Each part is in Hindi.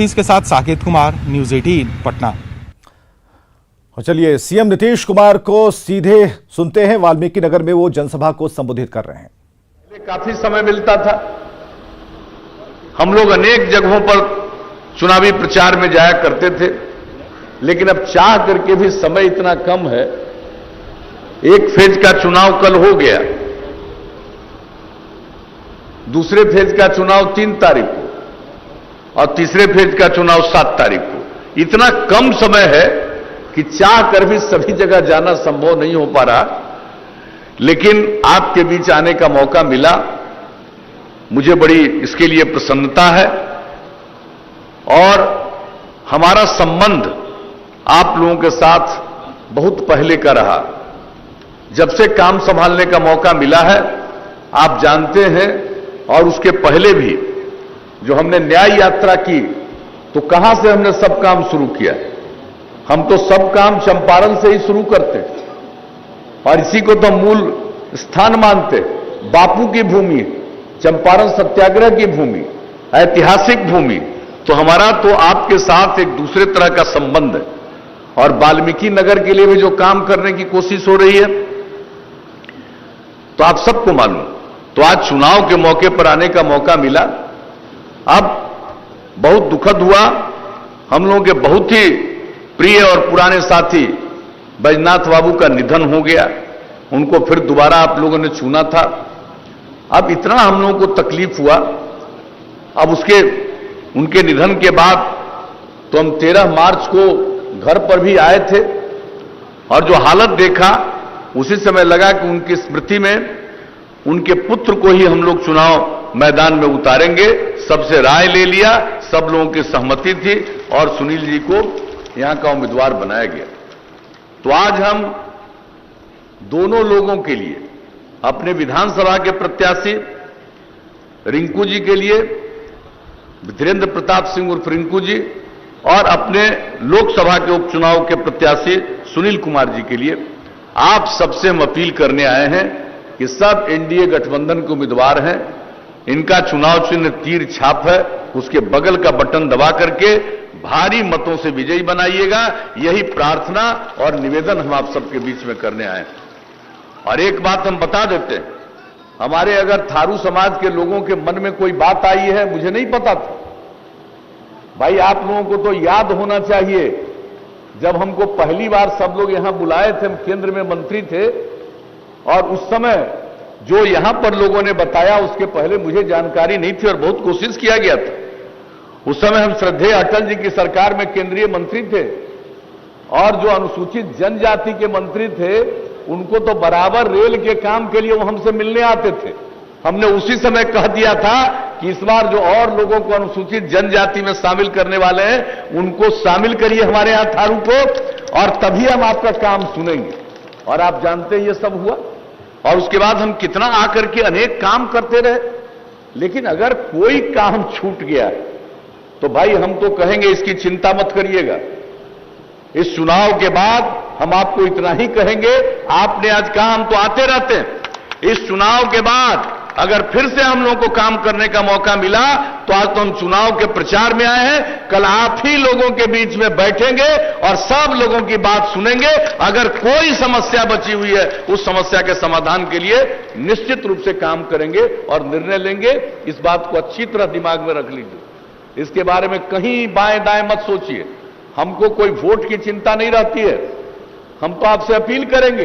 इसके साथ साकेत कुमार, न्यूज 18 पटना। और चलिए सीएम नीतीश कुमार को सीधे सुनते हैं। वाल्मीकि नगर में वो जनसभा को संबोधित कर रहे हैं। काफी समय मिलता था, हम लोग अनेक जगहों पर चुनावी प्रचार में जाया करते थे, लेकिन अब चाह करके भी समय इतना कम है। एक फेज का चुनाव कल हो गया, दूसरे फेज का चुनाव 3 तारीख को और तीसरे फेज का चुनाव 7 तारीख को। इतना कम समय है कि चाह कर भी सभी जगह जाना संभव नहीं हो पा रहा, लेकिन आपके बीच आने का मौका मिला, मुझे बड़ी इसके लिए प्रसन्नता है। और हमारा संबंध आप लोगों के साथ बहुत पहले का रहा। जब से काम संभालने का मौका मिला है, आप जानते हैं, और उसके पहले भी जो हमने न्याय यात्रा की, तो कहां से हमने सब काम शुरू किया? हम तो सब काम चंपारण से ही शुरू करते और इसी को तो मूल स्थान मानते। बापू की भूमि, चंपारण सत्याग्रह की भूमि, ऐतिहासिक भूमि, तो हमारा तो आपके साथ एक दूसरे तरह का संबंध है। और वाल्मीकि नगर के लिए भी जो काम करने की कोशिश हो रही है, तो आप सबको मालूम। तो आज चुनाव के मौके पर आने का मौका मिला। अब बहुत दुखद हुआ, हम लोगों के बहुत ही प्रिय और पुराने साथी बैजनाथ बाबू का निधन हो गया। उनको फिर दोबारा आप लोगों ने चुना था। अब इतना हम लोगों को तकलीफ हुआ। अब उनके निधन के बाद तो हम 13 मार्च को घर पर भी आए थे, और जो हालत देखा उसी समय लगा कि उनकी स्मृति में उनके पुत्र को ही हम लोग चुनाव मैदान में उतारेंगे। सबसे राय ले लिया, सब लोगों की सहमति थी और सुनील जी को यहां का उम्मीदवार बनाया गया। तो आज हम दोनों लोगों के लिए, अपने विधानसभा के प्रत्याशी रिंकू जी के लिए, धीरेन्द्र प्रताप सिंह उर्फ रिंकू जी, और अपने लोकसभा के उपचुनाव के प्रत्याशी सुनील कुमार जी के लिए आप सबसे हम अपील करने आए हैं कि सब एनडीए गठबंधन के उम्मीदवार हैं। इनका चुनाव चिन्ह तीर छाप है, उसके बगल का बटन दबा करके भारी मतों से विजयी बनाइएगा। यही प्रार्थना और निवेदन हम आप सबके बीच में करने आए हैं। और एक बात हम बता देते हैं, हमारे अगर थारू समाज के लोगों के मन में कोई बात आई है, मुझे नहीं पता था भाई, आप लोगों को तो याद होना चाहिए, जब हमको पहली बार सब लोग यहां बुलाए थे, हम केंद्र में मंत्री थे, और उस समय जो यहां पर लोगों ने बताया, उसके पहले मुझे जानकारी नहीं थी और बहुत कोशिश किया गया था। उस समय हम श्रद्धेय अटल जी की सरकार में केंद्रीय मंत्री थे, और जो अनुसूचित जनजाति के मंत्री थे, उनको तो बराबर रेल के काम के लिए वो हमसे मिलने आते थे। हमने उसी समय कह दिया था कि इस बार जो और लोगों को अनुसूचित जनजाति में शामिल करने वाले हैं, उनको शामिल करिए हमारे यहां थारू को, और तभी हम आपका काम सुनेंगे। और आप जानते हैं ये सब हुआ, और उसके बाद हम कितना आकर के अनेक काम करते रहे। लेकिन अगर कोई काम छूट गया तो भाई हम तो कहेंगे इसकी चिंता मत करिएगा। इस चुनाव के बाद हम आपको इतना ही कहेंगे, आपने आज कहा हम तो आते रहते हैं। इस चुनाव के बाद अगर फिर से हम लोगों को काम करने का मौका मिला, तो आज तो हम चुनाव के प्रचार में आए हैं, कल आप ही लोगों के बीच में बैठेंगे और सब लोगों की बात सुनेंगे। अगर कोई समस्या बची हुई है, उस समस्या के समाधान के लिए निश्चित रूप से काम करेंगे और निर्णय लेंगे। इस बात को अच्छी तरह दिमाग में रख लीजिए। इसके बारे में कहीं बाएं दाएं मत सोचिए। हमको कोई वोट की चिंता नहीं रहती है। हम तो आपसे अपील करेंगे,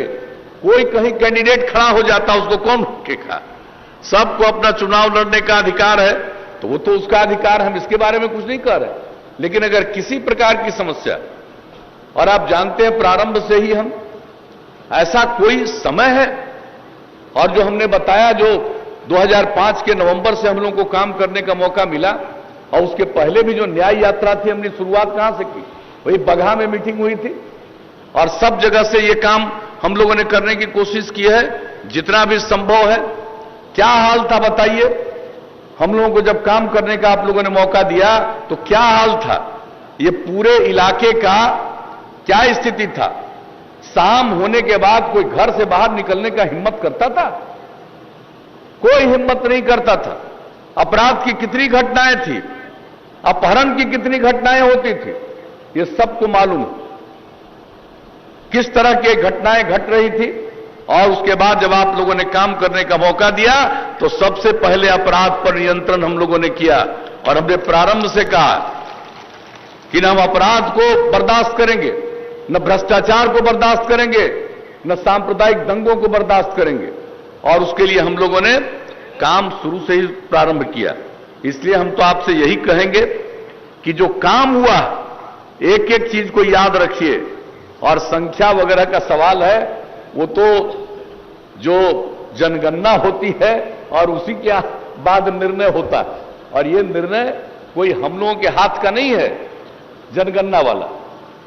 कोई कहीं कैंडिडेट खड़ा हो जाता, उसको कौन रोकेगा? सबको अपना चुनाव लड़ने का अधिकार है, तो वो तो उसका अधिकार, हम इसके बारे में कुछ नहीं कह रहे। लेकिन अगर किसी प्रकार की समस्या, और आप जानते हैं प्रारंभ से ही हम, ऐसा कोई समय है, और जो हमने बताया, जो 2005 के नवंबर से हम लोगों को काम करने का मौका मिला, और उसके पहले भी जो न्याय यात्रा थी, हमने शुरुआत कहां से की? वही बगहा में मीटिंग हुई थी, और सब जगह से ये काम हम लोगों ने करने की कोशिश की है, जितना भी संभव है। क्या हाल था बताइए? हम लोगों को जब काम करने का आप लोगों ने मौका दिया, तो क्या हाल था? ये पूरे इलाके का क्या स्थिति था? शाम होने के बाद कोई घर से बाहर निकलने का हिम्मत करता था? कोई हिम्मत नहीं करता था। अपराध की कितनी घटनाएं थी, अपहरण की कितनी घटनाएं होती थी, ये सबको मालूम है। किस तरह की घटनाएं घट रही थी, और उसके बाद जब आप लोगों ने काम करने का मौका दिया तो सबसे पहले अपराध पर नियंत्रण हम लोगों ने किया। और हमने प्रारंभ से कहा कि न हम अपराध को बर्दाश्त करेंगे, न भ्रष्टाचार को बर्दाश्त करेंगे, न सांप्रदायिक दंगों को बर्दाश्त करेंगे। और उसके लिए हम लोगों ने काम शुरू से ही प्रारंभ किया। इसलिए हम तो आपसे यही कहेंगे कि जो काम हुआ, एक एक चीज को याद रखिए। और संख्या वगैरह का सवाल है, वो तो जो जनगणना होती है और उसी के बाद निर्णय होता है। और ये निर्णय कोई हम लोगों के हाथ का नहीं है, जनगणना वाला।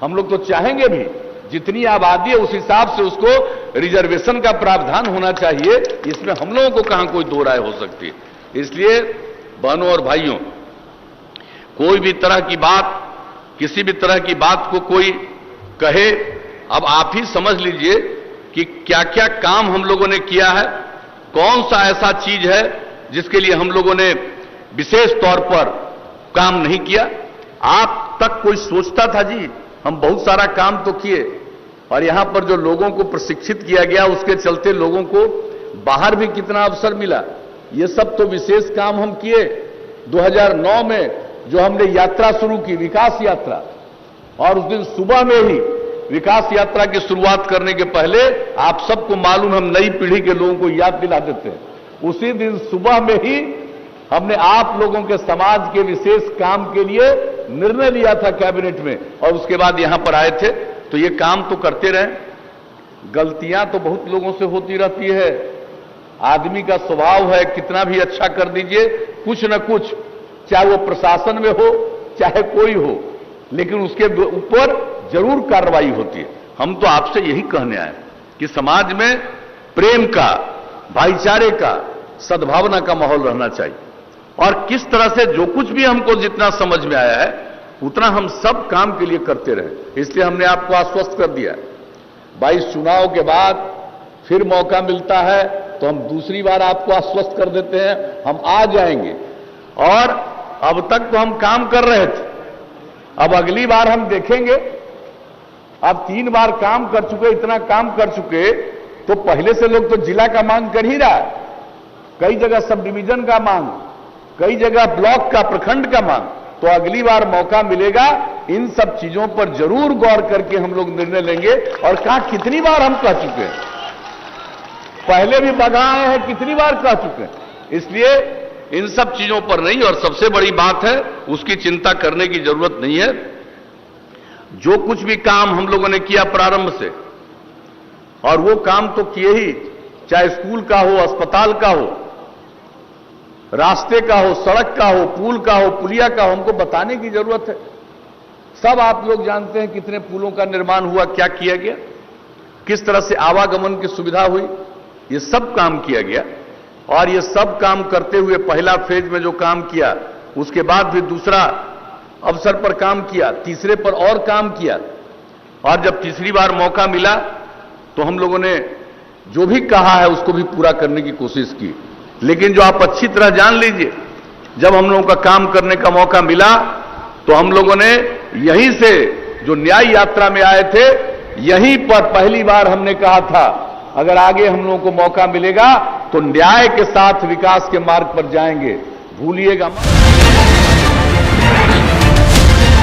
हम लोग तो चाहेंगे भी जितनी आबादी है उस हिसाब से उसको रिजर्वेशन का प्रावधान होना चाहिए। इसमें हम लोगों को कहां कोई दो राय हो सकती है। इसलिए बहनों और भाइयों, कोई भी तरह की बात, किसी भी तरह की बात को कोई कहे, अब आप ही समझ लीजिए कि क्या क्या काम हम लोगों ने किया है, कौन सा ऐसा चीज है जिसके लिए हम लोगों ने विशेष तौर पर काम नहीं किया। आप तक कोई सोचता था जी, हम बहुत सारा काम तो किए, और यहां पर जो लोगों को प्रशिक्षित किया गया उसके चलते लोगों को बाहर भी कितना अवसर मिला। ये सब तो विशेष काम हम किए। 2009 में जो हमने यात्रा शुरू की, विकास यात्रा, और उस दिन सुबह में ही विकास यात्रा की शुरुआत करने के पहले आप सबको मालूम, हम नई पीढ़ी के लोगों को याद दिला देते हैं। उसी दिन सुबह में ही हमने आप लोगों के समाज के विशेष काम के लिए निर्णय लिया था कैबिनेट में, और उसके बाद यहां पर आए थे। तो ये काम तो करते रहे। गलतियां तो बहुत लोगों से होती रहती है, आदमी का स्वभाव है, कितना भी अच्छा कर दीजिए, कुछ न कुछ, चाहे वो प्रशासन में हो चाहे कोई हो, लेकिन उसके ऊपर जरूर कार्रवाई होती है। हम तो आपसे यही कहने आए कि समाज में प्रेम का, भाईचारे का, सद्भावना का माहौल रहना चाहिए। और किस तरह से जो कुछ भी हमको जितना समझ में आया है उतना हम सब काम के लिए करते रहे। इसलिए हमने आपको आश्वस्त कर दिया। 22 चुनाव के बाद फिर मौका मिलता है तो हम दूसरी बार आपको आश्वस्त कर देते हैं, हम आ जाएंगे। और अब तक तो हम काम कर रहे थे, अब अगली बार हम देखेंगे। अब 3 बार काम कर चुके, इतना काम कर चुके, तो पहले से लोग तो जिला का मांग कर ही रहा है, कई जगह सब डिवीजन का मांग, कई जगह ब्लॉक का, प्रखंड का मांग। तो अगली बार मौका मिलेगा, इन सब चीजों पर जरूर गौर करके हम लोग निर्णय लेंगे। और कहा कितनी बार हम कह चुके हैं, पहले भी बगाए हैं, कितनी बार कह चुके हैं। इसलिए इन सब चीजों पर नहीं, और सबसे बड़ी बात है उसकी चिंता करने की जरूरत नहीं है। जो कुछ भी काम हम लोगों ने किया प्रारंभ से, और वो काम तो किए ही, चाहे स्कूल का हो, अस्पताल का हो, रास्ते का हो, सड़क का हो, पुल का हो, पुलिया का हो, हमको बताने की जरूरत है। सब आप लोग जानते हैं कितने पुलों का निर्माण हुआ, क्या किया गया, किस तरह से आवागमन की सुविधा हुई, ये सब काम किया गया। और ये सब काम करते हुए पहला फेज में जो काम किया, उसके बाद भी दूसरा अवसर पर काम किया, तीसरे पर और काम किया। और जब तीसरी बार मौका मिला तो हम लोगों ने जो भी कहा है उसको भी पूरा करने की कोशिश की। लेकिन जो आप अच्छी तरह जान लीजिए, जब हम लोगों का काम करने का मौका मिला तो हम लोगों ने यहीं से, जो न्याय यात्रा में आए थे, यहीं पर पहली बार हमने कहा था अगर आगे हम लोगों को मौका मिलेगा तो न्याय के साथ विकास के मार्ग पर जाएंगे, भूलिएगा मत।